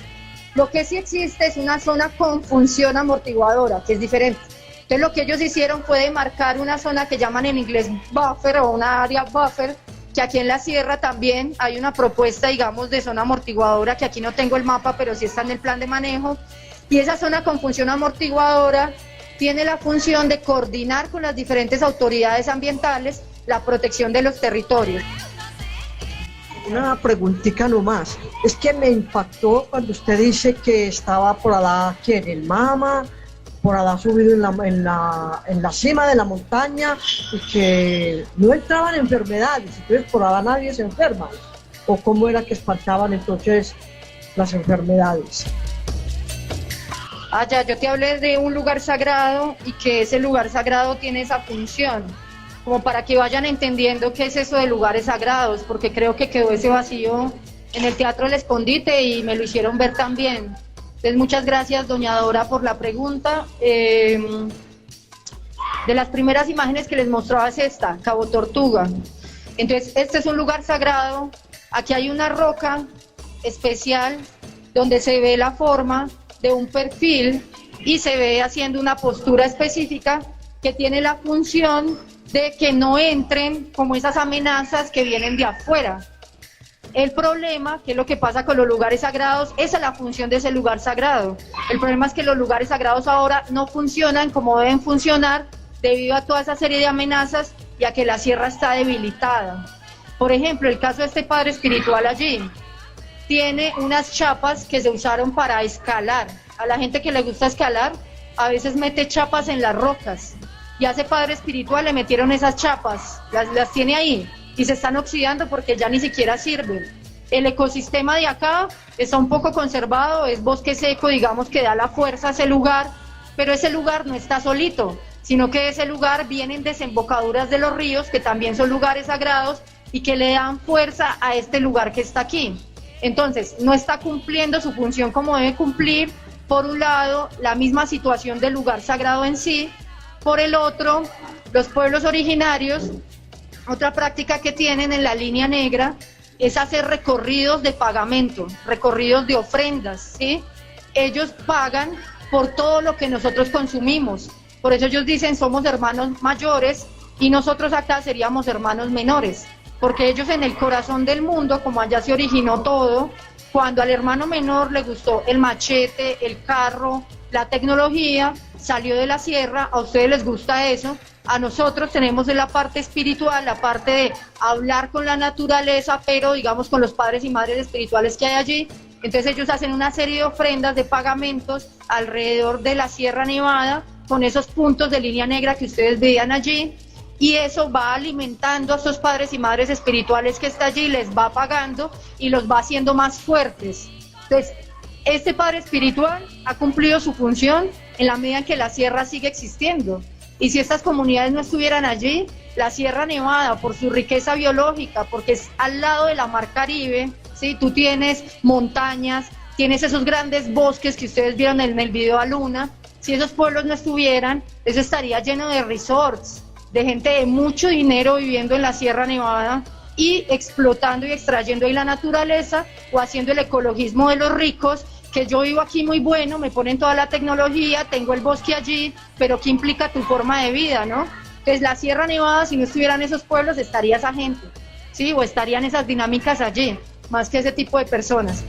Lo que sí existe es una zona con función amortiguadora, que es diferente. Entonces lo que ellos hicieron fue demarcar una zona que llaman en inglés buffer o una área buffer, que aquí en la sierra también hay una propuesta, digamos, de zona amortiguadora, que aquí no tengo el mapa, pero sí está en el plan de manejo. Y esa zona con función amortiguadora tiene la función de coordinar con las diferentes autoridades ambientales la protección de los territorios. Una preguntita nomás, es que me impactó cuando usted dice que estaba por allá, ¿quién? El Mama, por allá subido en la cima de la montaña, y que no entraban enfermedades, entonces por allá nadie se enferma, o cómo era que espantaban entonces las enfermedades. Ya, yo te hablé de un lugar sagrado y que ese lugar sagrado tiene esa función, como para que vayan entendiendo qué es eso de lugares sagrados, porque creo que quedó ese vacío en el Teatro El Escondite y me lo hicieron ver también. Entonces, muchas gracias, doña Dora, por la pregunta. De las primeras imágenes que les mostraba es esta, Cabo Tortuga. Entonces, este es un lugar sagrado. Aquí hay una roca especial donde se ve la forma de un perfil y se ve haciendo una postura específica que tiene la función de que no entren como esas amenazas que vienen de afuera. El problema, que es lo que pasa con los lugares sagrados, esa es la función de ese lugar sagrado. El problema es que los lugares sagrados ahora no funcionan como deben funcionar debido a toda esa serie de amenazas y a que la sierra está debilitada. Por ejemplo, el caso de este padre espiritual allí, tiene unas chapas que se usaron para escalar. A la gente que le gusta escalar, a veces mete chapas en las rocas. Y a ese padre espiritual le metieron esas chapas, las tiene ahí, y se están oxidando porque ya ni siquiera sirven. El ecosistema de acá está un poco conservado, es bosque seco, digamos, que da la fuerza a ese lugar, pero ese lugar no está solito, sino que de ese lugar vienen desembocaduras de los ríos, que también son lugares sagrados, y que le dan fuerza a este lugar que está aquí. Entonces, no está cumpliendo su función como debe cumplir, por un lado, la misma situación del lugar sagrado en sí, por el otro, los pueblos originarios, otra práctica que tienen en la línea negra es hacer recorridos de pagamento, recorridos de ofrendas, ¿sí? Ellos pagan por todo lo que nosotros consumimos, por eso ellos dicen somos hermanos mayores y nosotros acá seríamos hermanos menores, porque ellos en el corazón del mundo, como allá se originó todo, cuando al hermano menor le gustó el machete, el carro, la tecnología, salió de la sierra, a ustedes les gusta eso, a nosotros tenemos en la parte espiritual, la parte de hablar con la naturaleza, pero digamos con los padres y madres espirituales que hay allí. Entonces ellos hacen una serie de ofrendas, de pagamentos alrededor de la Sierra Nevada, con esos puntos de línea negra que ustedes veían allí, y eso va alimentando a esos padres y madres espirituales que está allí, les va pagando y los va haciendo más fuertes. Entonces, este padre espiritual ha cumplido su función en la medida en que la sierra sigue existiendo. Y si estas comunidades no estuvieran allí, la Sierra Nevada, por su riqueza biológica, porque es al lado de la Mar Caribe, ¿sí? Tú tienes montañas, tienes esos grandes bosques que ustedes vieron en el video a Luna. Si esos pueblos no estuvieran, eso estaría lleno de resorts, de gente de mucho dinero viviendo en la Sierra Nevada y explotando y extrayendo ahí la naturaleza o haciendo el ecologismo de los ricos, que yo vivo aquí muy bueno, me ponen toda la tecnología, tengo el bosque allí, pero ¿qué implica tu forma de vida, no? Entonces la Sierra Nevada, si no estuvieran esos pueblos, estaría esa gente, ¿sí? O estarían esas dinámicas allí, más que ese tipo de personas.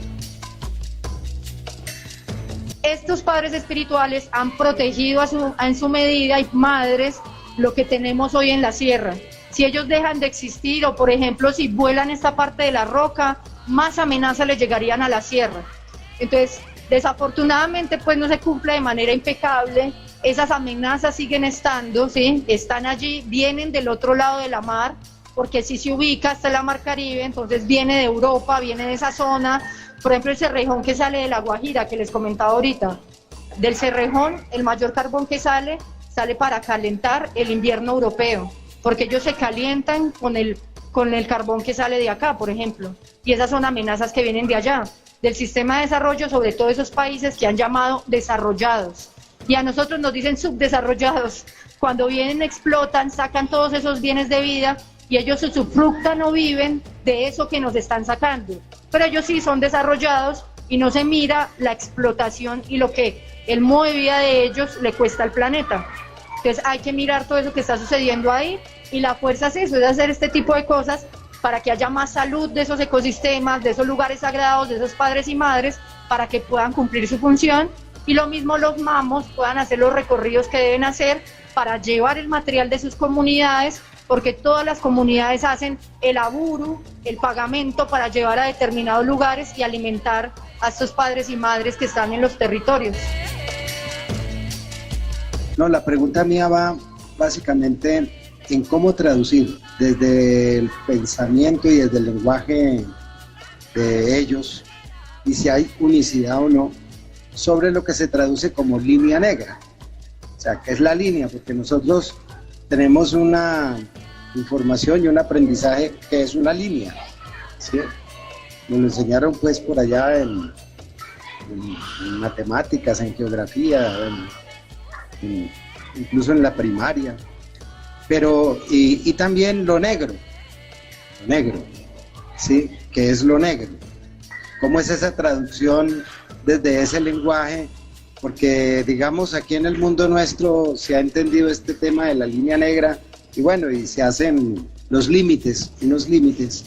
Estos padres espirituales han protegido en su medida, y madres, lo que tenemos hoy en la sierra. Si ellos dejan de existir, o por ejemplo, si vuelan esta parte de la roca, más amenazas les llegarían a la sierra. Entonces, desafortunadamente, pues no se cumple de manera impecable, esas amenazas siguen estando, ¿sí? Están allí, vienen del otro lado de la mar, porque si se ubica hasta la Mar Caribe, entonces viene de Europa, viene de esa zona. Por ejemplo, el Cerrejón que sale de La Guajira, que les comentaba ahorita, del Cerrejón, el mayor carbón que sale para calentar el invierno europeo, porque ellos se calientan con el carbón que sale de acá, por ejemplo, y esas son amenazas que vienen de allá, del sistema de desarrollo, sobre todo esos países que han llamado desarrollados, y a nosotros nos dicen subdesarrollados. Cuando vienen, explotan, sacan todos esos bienes de vida, y ellos se sufructan o viven de eso que nos están sacando, pero ellos sí son desarrollados y no se mira la explotación y lo que el modo de vida de ellos le cuesta al planeta. Entonces hay que mirar todo eso que está sucediendo ahí, y la fuerza es eso, es hacer este tipo de cosas para que haya más salud de esos ecosistemas, de esos lugares sagrados, de esos padres y madres, para que puedan cumplir su función, y lo mismo los mamos puedan hacer los recorridos que deben hacer para llevar el material de sus comunidades, porque todas las comunidades hacen el aburu, el pagamento para llevar a determinados lugares y alimentar a estos padres y madres que están en los territorios. No, la pregunta mía va básicamente en cómo traducir desde el pensamiento y desde el lenguaje de ellos, y si hay unicidad o no, sobre lo que se traduce como línea negra. O sea, ¿qué es la línea? Porque nosotros tenemos una información y un aprendizaje que es una línea, ¿sí? Nos lo enseñaron pues por allá en matemáticas, en geografía, incluso en la primaria, pero y también lo negro, ¿sí? ¿Qué es lo negro? ¿Cómo es esa traducción desde ese lenguaje? Porque digamos aquí en el mundo nuestro se ha entendido este tema de la línea negra y bueno, y se hacen los límites, unos límites,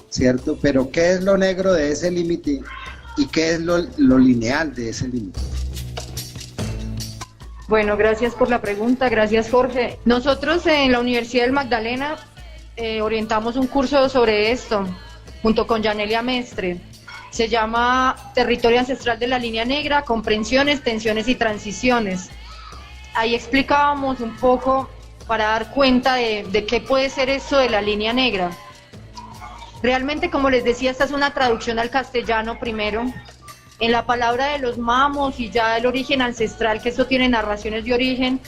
¿cierto? Pero ¿qué es lo negro de ese límite y qué es lo lineal de ese límite? Bueno, gracias por la pregunta, gracias Jorge. Nosotros en la Universidad del Magdalena orientamos un curso sobre esto, junto con Yanelia Mestre. Se llama Territorio Ancestral de la Línea Negra, Comprensiones, Tensiones y Transiciones. Ahí explicábamos un poco para dar cuenta de qué puede ser esto de la línea negra. Realmente, como les decía, esta es una traducción al castellano primero. En la palabra de los mamos y ya el origen ancestral, que eso tiene narraciones de origen,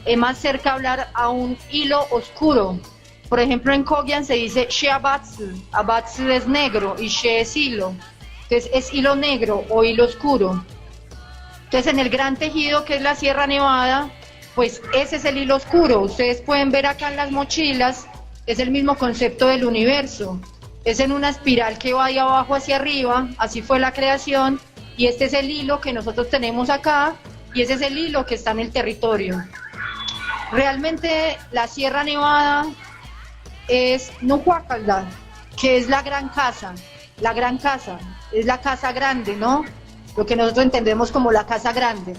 es más cerca hablar a un hilo oscuro. Por ejemplo, en Kogian se dice She Abatzl, Abatzl es negro y She es hilo. Entonces es hilo negro o hilo oscuro. Entonces en el Gran Tejido, que es la Sierra Nevada, pues ese es el hilo oscuro. Ustedes pueden ver acá en las mochilas, es el mismo concepto del universo. Es en una espiral que va de abajo hacia arriba, así fue la creación, y este es el hilo que nosotros tenemos acá, y ese es el hilo que está en el territorio. Realmente la Sierra Nevada es Nuhuacalda, que es la gran casa, es la casa grande, ¿no? Lo que nosotros entendemos como la casa grande.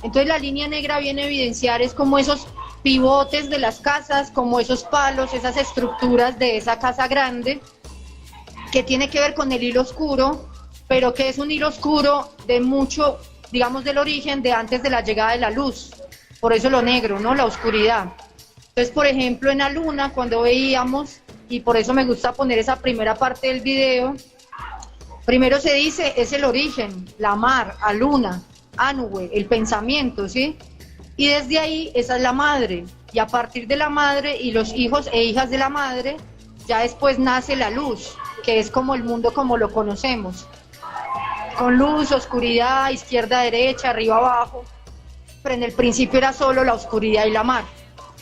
Entonces la línea negra viene a evidenciar es como esos pivotes de las casas, como esos palos, esas estructuras de esa casa grande, que tiene que ver con el hilo oscuro, pero que es un hilo oscuro de mucho, digamos, del origen de antes de la llegada de la luz. Por eso lo negro, ¿no? La oscuridad. Entonces, por ejemplo, en la luna, cuando veíamos, y por eso me gusta poner esa primera parte del video, primero se dice, es el origen, la mar, Aluna, Anue, el pensamiento, ¿sí? Y desde ahí, esa es la madre, y a partir de la madre y los hijos e hijas de la madre, ya después nace la luz, que es como el mundo como lo conocemos, con luz, oscuridad, izquierda, derecha, arriba, abajo, pero en el principio era solo la oscuridad y la mar.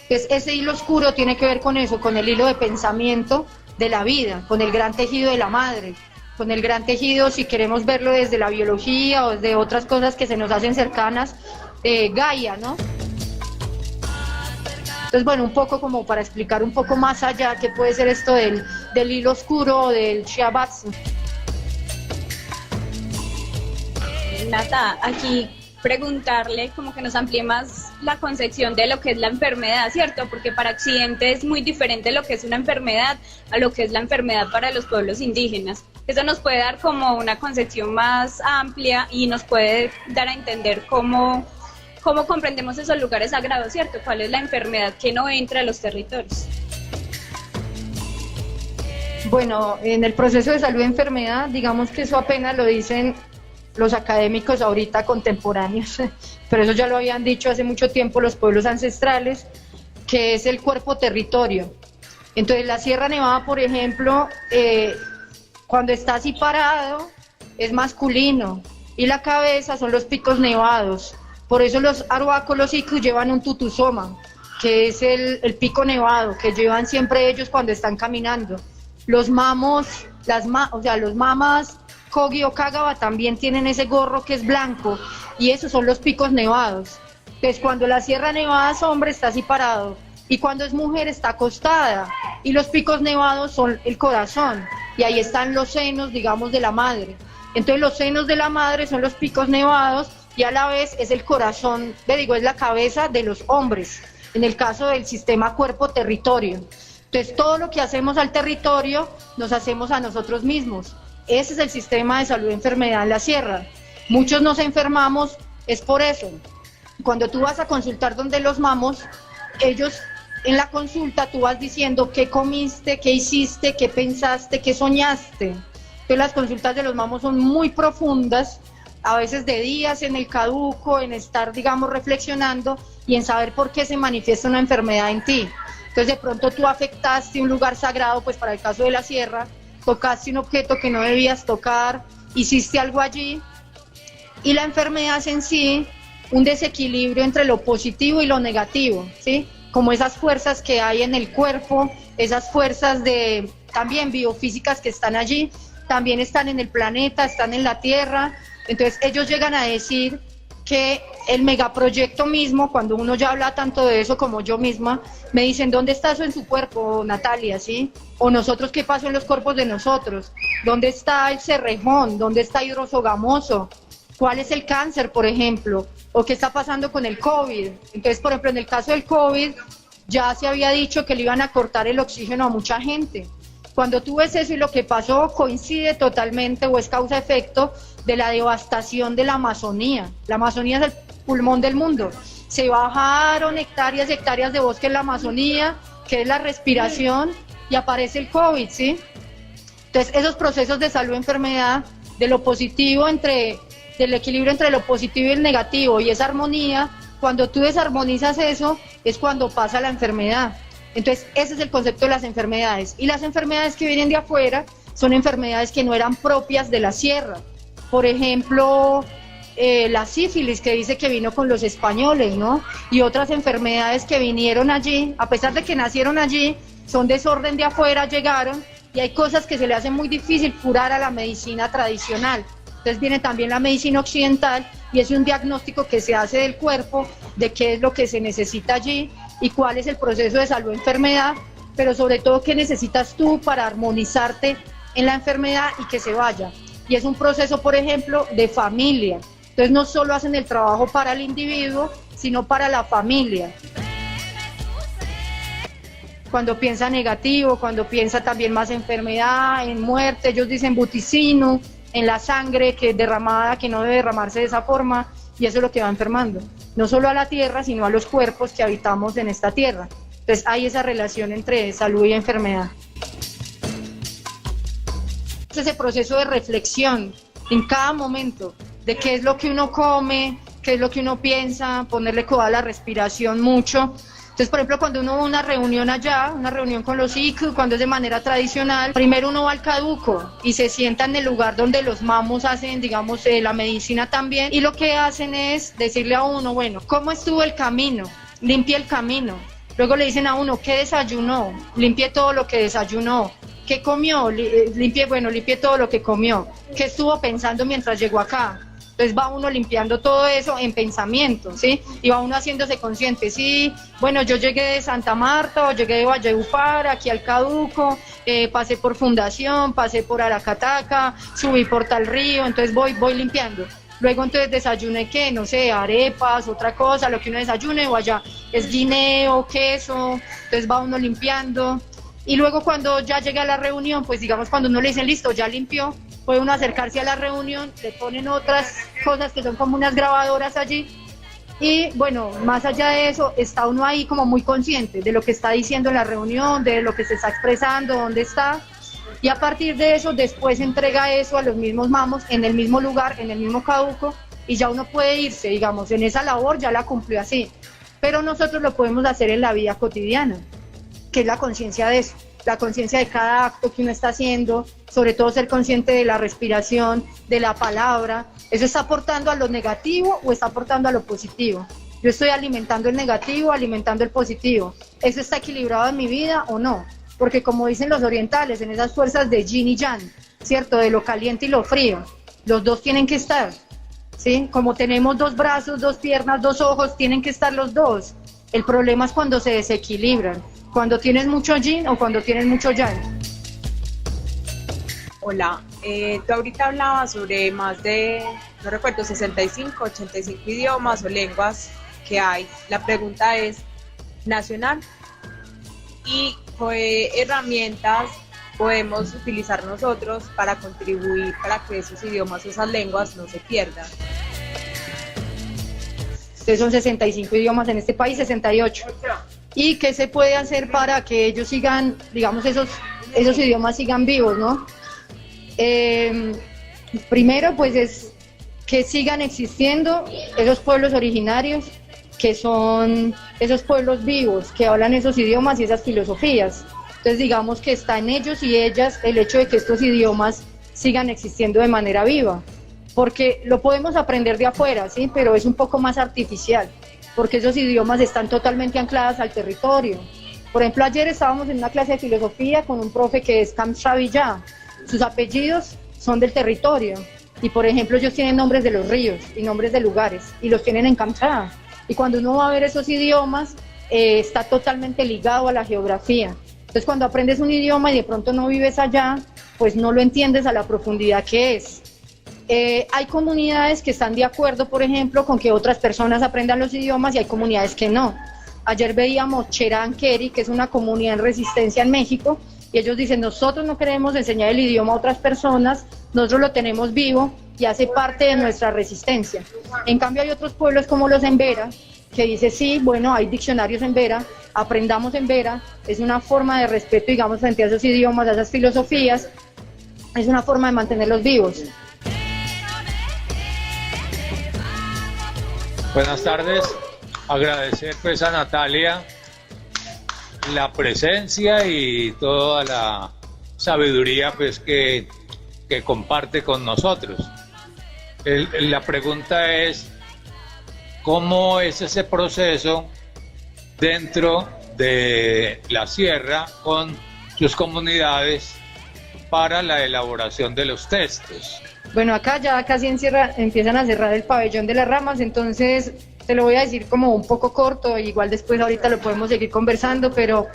Entonces ese hilo oscuro tiene que ver con eso, con el hilo de pensamiento de la vida, con el gran tejido de la madre, con el gran tejido, si queremos verlo desde la biología o desde otras cosas que se nos hacen cercanas, Gaia, ¿no? Entonces, bueno, un poco como para explicar un poco más allá qué puede ser esto del hilo oscuro o del Shiabatsu. Nata, aquí preguntarle como que nos amplíe más la concepción de lo que es la enfermedad, ¿cierto? Porque para Occidente es muy diferente lo que es una enfermedad a lo que es la enfermedad para los pueblos indígenas. Eso nos puede dar como una concepción más amplia y nos puede dar a entender cómo comprendemos esos lugares sagrados, ¿cierto? ¿Cuál es la enfermedad que no entra a los territorios? Bueno, en el proceso de salud y enfermedad, digamos que eso apenas lo dicen los académicos ahorita contemporáneos, pero eso ya lo habían dicho hace mucho tiempo los pueblos ancestrales, que es el cuerpo-territorio. Entonces la Sierra Nevada, por ejemplo, cuando está así parado, es masculino, y la cabeza son los picos nevados. Por eso los Arhuacos, los Icus llevan un tutusoma, que es el pico nevado, que llevan siempre ellos cuando están caminando. Los mamos, los mamas Kogi o Kagaba también tienen ese gorro que es blanco, y esos son los picos nevados. Entonces cuando la Sierra Nevada es hombre está así parado, y cuando es mujer está acostada, y los picos nevados son el corazón, y ahí están los senos, digamos, de la madre. Entonces los senos de la madre son los picos nevados, y a la vez es el corazón, es la cabeza de los hombres, en el caso del sistema cuerpo-territorio. Entonces todo lo que hacemos al territorio, nos hacemos a nosotros mismos. Ese es el sistema de salud y enfermedad en la sierra. Muchos nos enfermamos, es por eso. Cuando tú vas a consultar donde los mamos, ellos en la consulta tú vas diciendo qué comiste, qué hiciste, qué pensaste, qué soñaste. Entonces las consultas de los mamos son muy profundas, a veces de días en el caduco, en estar, digamos, reflexionando y en saber por qué se manifiesta una enfermedad en ti. Entonces de pronto tú afectaste un lugar sagrado, pues para el caso de la sierra, tocaste un objeto que no debías tocar, hiciste algo allí, y la enfermedad es en sí un desequilibrio entre lo positivo y lo negativo, ¿sí? Como esas fuerzas que hay en el cuerpo, esas fuerzas también biofísicas que están allí, también están en el planeta, están en la Tierra. Entonces ellos llegan a decir que el megaproyecto mismo, cuando uno ya habla tanto de eso como yo misma, me dicen, ¿dónde está eso en su cuerpo, Natalia? ¿Sí? O nosotros, ¿qué pasó en los cuerpos de nosotros? ¿Dónde está el Cerrejón? ¿Dónde está hidrosogamoso? ¿Cuál es el cáncer, por ejemplo? ¿O qué está pasando con el COVID? Entonces, por ejemplo, en el caso del COVID, ya se había dicho que le iban a cortar el oxígeno a mucha gente. Cuando tú ves eso y lo que pasó coincide totalmente o es causa-efecto de la devastación de la Amazonía. La Amazonía es el pulmón del mundo. Se bajaron hectáreas y hectáreas de bosque en la Amazonía, que es la respiración, y aparece el COVID, ¿sí? Entonces, esos procesos de salud y enfermedad, de lo positivo del equilibrio entre lo positivo y el negativo, y esa armonía, cuando tú desarmonizas eso, es cuando pasa la enfermedad. Entonces, ese es el concepto de las enfermedades. Y las enfermedades que vienen de afuera son enfermedades que no eran propias de la sierra. Por ejemplo, la sífilis, que dice que vino con los españoles, ¿no? Y otras enfermedades que vinieron allí, a pesar de que nacieron allí, son desorden de afuera, llegaron, y hay cosas que se le hacen muy difícil curar a la medicina tradicional. Entonces viene también la medicina occidental, y es un diagnóstico que se hace del cuerpo, de qué es lo que se necesita allí, y cuál es el proceso de salud enfermedad, pero sobre todo qué necesitas tú para armonizarte en la enfermedad y que se vaya. Y es un proceso, por ejemplo, de familia. Entonces no solo hacen el trabajo para el individuo, sino para la familia. Cuando piensa negativo, cuando piensa también más enfermedad, en muerte, ellos dicen buticino, en la sangre que es derramada, que no debe derramarse de esa forma, y eso es lo que va enfermando, no solo a la tierra, sino a los cuerpos que habitamos en esta tierra. Entonces hay esa relación entre salud y enfermedad. Ese proceso de reflexión en cada momento, de qué es lo que uno come, qué es lo que uno piensa, ponerle coda a la respiración mucho. Entonces, por ejemplo, cuando uno va a una reunión allá, una reunión con los ICU, cuando es de manera tradicional, primero uno va al caduco y se sienta en el lugar donde los mamos hacen, digamos, la medicina también, y lo que hacen es decirle a uno, bueno, ¿cómo estuvo el camino? Limpie el camino. Luego le dicen a uno, ¿qué desayunó? Limpie todo lo que desayunó. ¿Qué comió? Limpie todo lo que comió. ¿Qué estuvo pensando mientras llegó acá? Entonces va uno limpiando todo eso en pensamiento, ¿sí? Y va uno haciéndose consciente, sí, bueno, yo llegué de Santa Marta o llegué de Valledupar, aquí al Caduco, pasé por Fundación, pasé por Aracataca, subí por tal río, entonces voy limpiando. Luego entonces desayuné, ¿qué? No sé, arepas, otra cosa, lo que uno desayune, o allá es guineo, queso, entonces va uno limpiando. Y luego cuando ya llega a la reunión, pues digamos cuando uno le dicen, listo, ya limpió, puede uno acercarse a la reunión, le ponen otras cosas que son como unas grabadoras allí, y bueno, más allá de eso, está uno ahí como muy consciente de lo que está diciendo en la reunión, de lo que se está expresando, dónde está, y a partir de eso, después entrega eso a los mismos mamos, en el mismo lugar, en el mismo caduco, y ya uno puede irse, digamos, en esa labor ya la cumplió así, pero nosotros lo podemos hacer en la vida cotidiana, que es la conciencia de eso, la conciencia de cada acto que uno está haciendo, sobre todo ser consciente de la respiración, de la palabra. ¿Eso está aportando a lo negativo o está aportando a lo positivo? Yo estoy alimentando el negativo, alimentando el positivo. ¿Eso está equilibrado en mi vida o no? Porque como dicen los orientales, en esas fuerzas de yin y yang, ¿cierto? De lo caliente y lo frío, los dos tienen que estar, ¿sí? Como tenemos dos brazos, dos piernas, dos ojos, tienen que estar los dos. El problema es cuando se desequilibran. Cuando tienes mucho yin o cuando tienes mucho yang. Hola, tú ahorita hablabas sobre más de, no recuerdo, 65, 85 idiomas o lenguas que hay. La pregunta es, ¿nacional? ¿Y qué herramientas podemos utilizar nosotros para contribuir para que esos idiomas o esas lenguas no se pierdan? Entonces son 65 idiomas en este país, 68. ¿Y qué se puede hacer para que ellos sigan, digamos, esos idiomas sigan vivos, ¿no? Primero, pues es que sigan existiendo esos pueblos originarios, que son esos pueblos vivos, que hablan esos idiomas y esas filosofías. Entonces, digamos que está en ellos y ellas el hecho de que estos idiomas sigan existiendo de manera viva. Porque lo podemos aprender de afuera, ¿sí? Pero es un poco más artificial, porque esos idiomas están totalmente anclados al territorio. Por ejemplo, ayer estábamos en una clase de filosofía con un profe que es Kamshavilla. Sus apellidos son del territorio. Y por ejemplo, ellos tienen nombres de los ríos y nombres de lugares y los tienen en Kamchatka. Y cuando uno va a ver esos idiomas, está totalmente ligado a la geografía. Entonces, cuando aprendes un idioma y de pronto no vives allá, pues no lo entiendes a la profundidad que es. Hay comunidades que están de acuerdo, por ejemplo, con que otras personas aprendan los idiomas y hay comunidades que no. Ayer veíamos Cherán Keri, que es una comunidad en resistencia en México, y ellos dicen, nosotros no queremos enseñar el idioma a otras personas, nosotros lo tenemos vivo y hace parte de nuestra resistencia. En cambio hay otros pueblos como los Embera, que dice, sí, bueno, hay diccionarios Embera, aprendamos Embera, es una forma de respeto, digamos, frente a esos idiomas, a esas filosofías, es una forma de mantenerlos vivos. Buenas tardes, agradecer pues a Natalia la presencia y toda la sabiduría pues que comparte con nosotros. La pregunta es, ¿cómo es ese proceso dentro de la sierra con sus comunidades para la elaboración de los textos? Bueno, acá ya casi empiezan a cerrar el pabellón de las ramas, entonces te lo voy a decir como un poco corto, igual después ahorita lo podemos seguir conversando, pero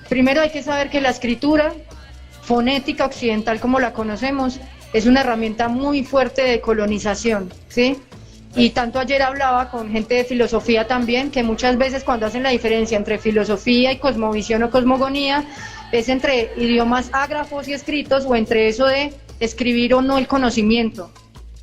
primero hay que saber que la escritura fonética occidental como la conocemos es una herramienta muy fuerte de colonización, ¿sí? Y tanto ayer hablaba con gente de filosofía también, que muchas veces cuando hacen la diferencia entre filosofía y cosmovisión o cosmogonía, es entre idiomas ágrafos y escritos o entre eso de escribir o no el conocimiento,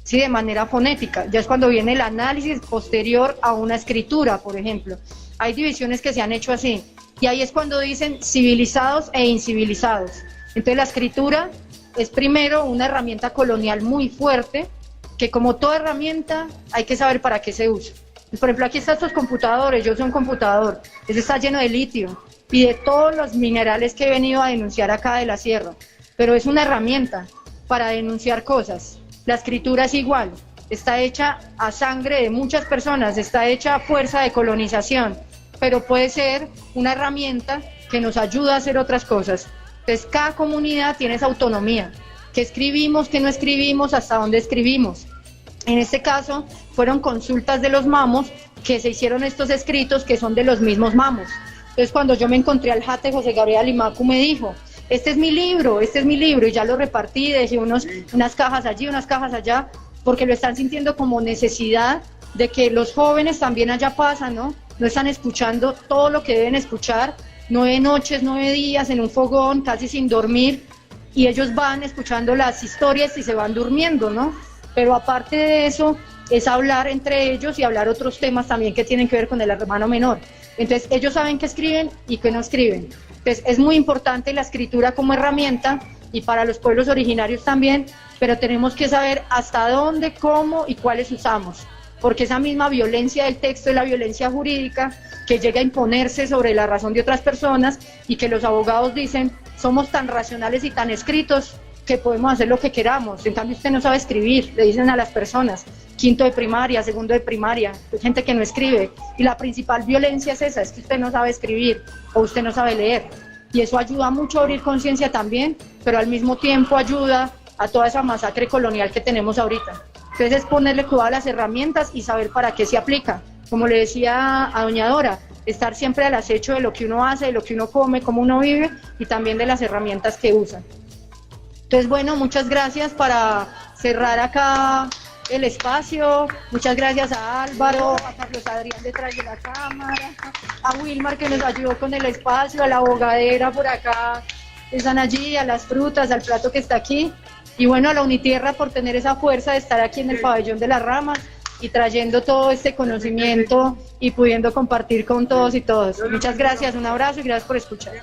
sí, de manera fonética. Ya es cuando viene el análisis posterior a una escritura, por ejemplo. Hay divisiones que se han hecho así, y ahí es cuando dicen civilizados e incivilizados. Entonces la escritura es primero una herramienta colonial muy fuerte, que como toda herramienta hay que saber para qué se usa. Por ejemplo, aquí están estos computadores, yo soy un computador, ese está lleno de litio y de todos los minerales que he venido a denunciar acá de la sierra, pero es una herramienta para denunciar cosas. La escritura es igual, está hecha a sangre de muchas personas, está hecha a fuerza de colonización, pero puede ser una herramienta que nos ayuda a hacer otras cosas. Entonces cada comunidad tiene esa autonomía, qué escribimos, qué no escribimos, hasta dónde escribimos. En este caso fueron consultas de los mamos que se hicieron estos escritos que son de los mismos mamos. Entonces cuando yo me encontré al Jate José Gabriel Alimacu me dijo, este es mi libro, y ya lo repartí, dejé unas cajas allí, unas cajas allá, porque lo están sintiendo como necesidad de que los jóvenes también allá pasan, ¿no? No están escuchando todo lo que deben escuchar, 9 noches, 9 días en un fogón, casi sin dormir, y ellos van escuchando las historias y se van durmiendo, ¿no? Pero aparte de eso, es hablar entre ellos y hablar otros temas también que tienen que ver con el hermano menor. Entonces ellos saben qué escriben y qué no escriben. Entonces es muy importante la escritura como herramienta y para los pueblos originarios también, pero tenemos que saber hasta dónde, cómo y cuáles usamos, porque esa misma violencia del texto es la violencia jurídica que llega a imponerse sobre la razón de otras personas y que los abogados dicen, somos tan racionales y tan escritos que podemos hacer lo que queramos. En cambio usted no sabe escribir, le dicen a las personas, 5º de primaria, 2º de primaria, hay gente que no escribe, y la principal violencia es esa, es que usted no sabe escribir o usted no sabe leer, y eso ayuda mucho a abrir conciencia también, pero al mismo tiempo ayuda a toda esa masacre colonial que tenemos ahorita. Entonces es ponerle cuidado a las herramientas y saber para qué se aplica, como le decía a doña Dora, estar siempre al acecho de lo que uno hace, de lo que uno come, cómo uno vive, y también de las herramientas que usa. Entonces, bueno, muchas gracias para cerrar acá el espacio. Muchas gracias a Álvaro, a Carlos Adrián detrás de la cámara, a Wilmar que nos ayudó con el espacio, a la abogadera por acá, están allí, a las frutas, al plato que está aquí. Y bueno, a la Unitierra por tener esa fuerza de estar aquí en el pabellón de las ramas y trayendo todo este conocimiento y pudiendo compartir con todos y todas. Muchas gracias, un abrazo y gracias por escuchar.